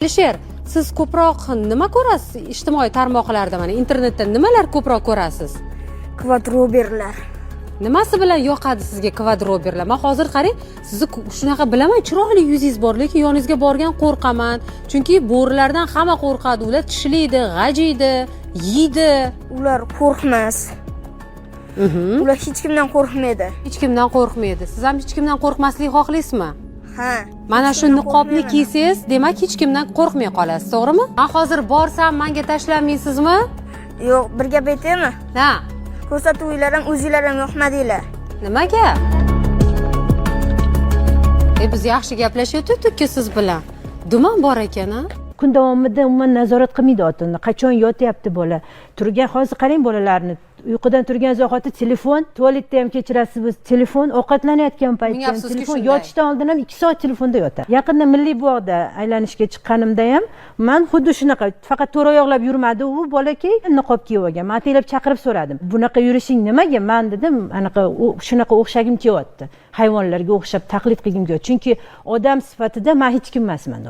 Alisher, siz ko'proq nima ko'rasiz ijtimoiy tarmoqlarda, mana internetda nimalar ko'proq ko'rasiz? Kvadroberlar. Nimasi bilan yoqadi sizga kvadroberlar? Men hozir qarang, sizni shunaqa bilaman, chiroyli yuzingiz bor, lekin yoningizga borgan qo'rqaman. Chunki bo'rilardan hamma qo'rqadi, ular tishlaydi, g'ajiydi, yeydi. Ular qo'rqmas. Ular hech kimdan qo'rqmaydi. Hech kimdan qo'rqmaydi. Siz ham hech kimdan qo'rqmaslikni xohlaysizmi? Ha. Mana shu niqobni kiysangiz, demak hech kimdan qo'rqmay qolasiz, to'g'rimi? Men hozir borsam, menga tashlamaysizmi? Yo'q, bir gap aytaymi? Ha. Ko'rsatuvlar ham o'zinglar ham yoqmadinglar. Nimaga? Biz yaxshi gaplashayotgandik-ku siz bilan. Dumam bor ekan-a? Kun davomida umuman nazorat qilmaydi otini. Qachon yotyapti bola? Turgan, hozir qarang bolalarni. Uyqudan turgan zahoti telefon, tualetda ham kechirasiz biz telefon, ovqatlanayotgan paytda ham telefon, yotishdan oldin ham 2 soat telefonda yotadi. Yaqinda Milliy bog'da aylanishga chiqqanimda ham men xuddi shunaqa, faqat to'ra oyoqlab yurmadi, u bolakay niqob kiyib olgan. Men ataylab chaqirib so'radim. Bunaqa yurishing nimaga? Men dedim, anaqa shunaqa o'xshagim kelyapti. Hayvonlarga o'xshab taqlid qilgim kelyapti. Chunki odam sifatida men hech kim emasman.